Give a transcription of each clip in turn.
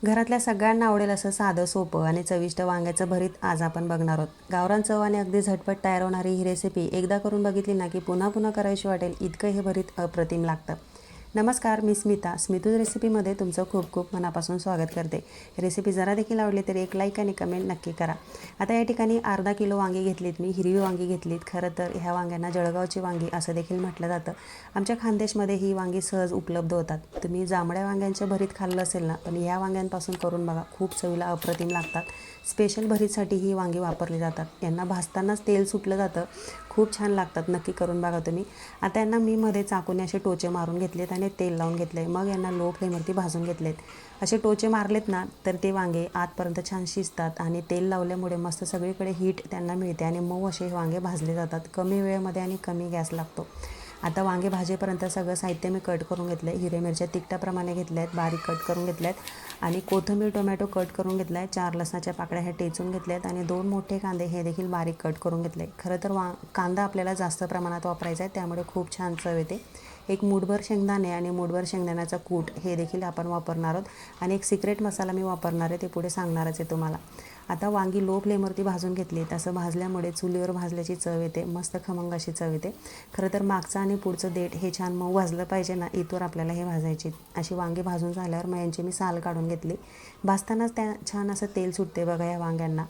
घरातल्या सगळ्यांना आवडेल असं साधं सोपं आणि चविष्ट वांग्याचं भरीत आज आपण बघणार आहोत। गावरान चव आणि अगदी झटपट तयार होणारी ही रेसिपी एकदा करून बघितली ना की पुन्हा पुन्हा करायची वाटेल इतकं हे भरीत अप्रतिम लागतं। नमस्कार, मी स्मिता। स्मितूज रेसिपीमध्ये तुमचं खूप खूप मनापासून स्वागत करते। रेसिपी जरा देखील आवडली तर एक लाईक आणि कमेंट नक्की करा। आता या ठिकाणी अर्धा किलो वांगी घेतलीत, मी हिरवी वांगी घेतलीत। खरं तर ह्या वांग्यांना जळगावची वांगी असं देखील म्हटलं जातं। आमच्या खानदेशमध्ये ही वांगी सहज उपलब्ध होतात। तुम्ही जांभळ्या वांग्यांचं भरीत खाल्लं असेल ना, पण ह्या वांग्यांपासून करून बघा, खूप चवीला अप्रतिम लागतात। स्पेशल भरीतसाठी ही वांगी वापरली जातात। यांना भाजतानाच तेल सुटलं जातं, खूप छान लागतात। नक्की करून बघा तुम्ही। आता यांना मी मध्ये चाकूने असे टोचे मारून घेतलेत आणि तेल लावून घेतले, मग यांना लो फ्लेमवरती भाजून घेतलेत। असे टोचे मारलेत ना तर ते वांगे आतपर्यंत छान शिजतात आणि तेल लावल्यामुळे मस्त सगळीकडे हीट त्यांना मिळते आणि मऊ असे वांगे भाजले जातात। कमी वेळेमध्ये आणि कमी गॅस लागतो। आता वांगे भाजेपर्यंत सगळं साहित्य मी कट करून घेतलं आहे। हिरव्या मिरच्या तिखटाप्रमाणे घेतल्या आहेत, बारीक कट करून घेतल्या आहेत आणि कोथिंबीर टोमॅटो कट करून घेतला आहे। 4 लसणाच्या पाकळ्या ह्या टेचून घेतल्या आहेत आणि 2 मोठे कांदे हे देखील बारीक कट करून घेतले। खरं तर कांदा आपल्याला जास्त प्रमाणात वापरायचा आहे, त्यामुळे खूप छान चव येते। एक मूठभर शेंगदाणे आणि मूठभर शेंगदाण्याचा कूट हे देखील आपण वापरणार आहोत आणि एक सिक्रेट मसाला मी वापरणार आहे, ते पुढे सांगणारच आहे तुम्हाला। आता वांगी लो फ्लेमवरती भाजून घेतली। तसं भाजल्यामुळे चुलीवर भाजल्याची चव येते, मस्त खमंग अशी चव येते। खरं तर मागचं आणि पुढचं देठ हे छान मऊ भाजलं पाहिजे ना, इथवर आपल्याला हे भाजायची। अशी वांगी भाजून झाल्यावर मग यांची मी साल काढून घेतली। भाजतानाच त्या छान असं तेल सुटते बघा या वांग्यांना।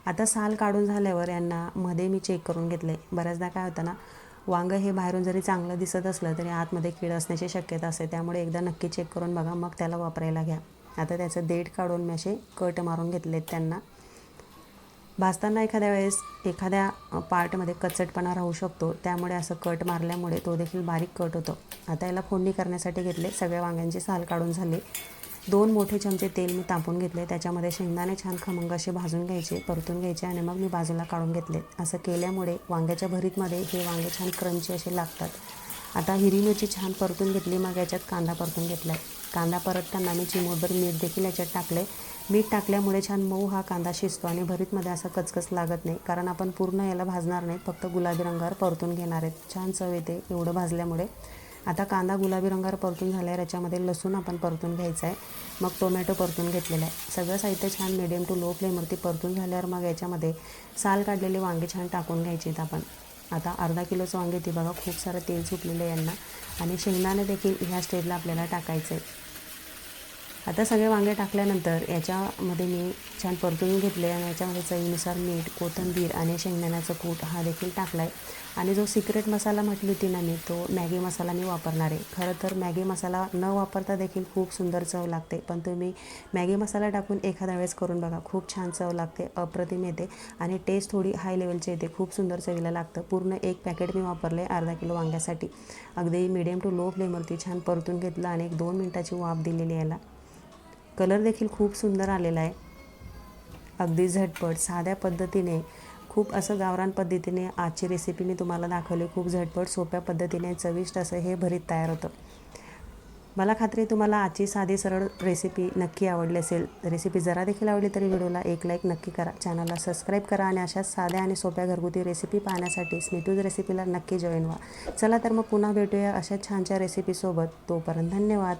आता साल काढून झाल्यावर यांना मध्ये मी चेक करून घेतले। बऱ्याचदा काय होतं ना, वांगं हे बाहेरून जरी चांगलं दिसत असलं तरी आतमध्ये कीड असण्याची शक्यता असते, त्यामुळे एकदा नक्की चेक करून बघा, मग त्याला वापरायला घ्या। आता त्याचं देठ काढून मी असे कट मारून घेतलेत त्यांना। भाजताना एखाद्या वेळेस एखाद्या पार्टमध्ये कचटपणा राहू शकतो, त्यामुळे असं कट मारल्यामुळे तो देखील बारीक कट होतो। आता याला फोडणी करण्यासाठी घेतले। सगळ्या वांग्यांची साल काढून झाली। 2 मोठे चमचे तेल मी तापवून घेतले, त्याच्यामध्ये शेंगदाणे छान खमंग असे भाजून घ्यायचे, परतून घ्यायचे आणि मग मी बाजूला काढून घेतले। असं केल्यामुळे वांग्याच्या भरीतमध्ये हे वांगे छान क्रंची असे लागतात। आता हिरवी मिरची छान परतून घेतली, मग याच्यात कांदा परतून घेतला आहे। कांदा परतताना मी चिमूटभर मीठ देखील याच्यात टाकले। मीठ टाकल्यामुळे छान मऊ हा कांदा शिजतो आणि भरीतमध्ये असा कचकच लागत नाही, कारण आपण पूर्ण याला भाजणार नाही, फक्त गुलाबी रंगावर परतून घेणार आहेत। छान चव येते एवढं भाजल्यामुळे। आता कांदा गुलाबी रंगावर परतून झाल्यावर याच्यामध्ये लसूण आपण परतून घ्यायचा आहे, मग टोमॅटो परतून घेतलेला आहे। सगळं साहित्य छान मिडियम टू लो फ्लेमवरती परतून झाल्यावर मग याच्यामध्ये साल काढलेले वांगे छान टाकून घ्यायचे आहेत आपण। आता अर्धा किलोचं वांगे ती बघा, खूप सारं तेल सुटलेलं आहे यांना आणि शेंगदाणे देखील ह्या स्टेजला आपल्याला टाकायचं आहे। आता सगळे वांगे टाकल्यानंतर याच्यामध्ये मी छान परतून घेतले आणि याच्यामध्ये चवीनुसार मीठ, कोथिंबीर आणि शेंगदाण्याचं कूट हा देखील टाकला आहे आणि जो सिक्रेट मसाला म्हटली होती ना मी, तो मॅगी मसाला मी वापरणार आहे। खरं तर मॅगी मसाला न वापरता देखील खूप सुंदर चव लागते, पण तुम्ही मॅगी मसाला टाकून एखाद्या वेळेस करून बघा, खूप छान चव लागते, अप्रतिम येते आणि टेस्ट थोडी हाय लेवलची येते, खूप सुंदर चवीला लागतं। पूर्ण 1 पॅकेट मी वापरले अर्धा किलो वांग्यासाठी। अगदी मिडियम टू लो फ्लेमवरती छान परतून घेतलं आणि 1-2 मिनटाची वाफ दिलेली याला। कलर देखील खूप सुंदर आलेला आहे। अगदी झटपट साध्या पद्धतीने, खूप असं गावरान पद्धतीने आजची रेसिपी मी तुम्हाला दाखवली। खूप झटपट सोप्या पद्धतीने चविष्ट असं हे भरीत तयार होतं। मला खात्री आहे तुम्हाला आजची साधी सरळ रेसिपी नक्की आवडली असेल। रेसिपी जरा देखील आवडली तरी व्हिडिओला एक लाईक नक्की करा, चॅनलला सबस्क्राईब करा आणि अशाच साध्या आणि सोप्या घरगुती रेसिपी पाहण्यासाठी स्मितूज रेसिपीला नक्की जॉईन व्हा। चला तर मग पुन्हा भेटूया अशा छानच्या रेसिपीसोबत। तोपर्यंत धन्यवाद।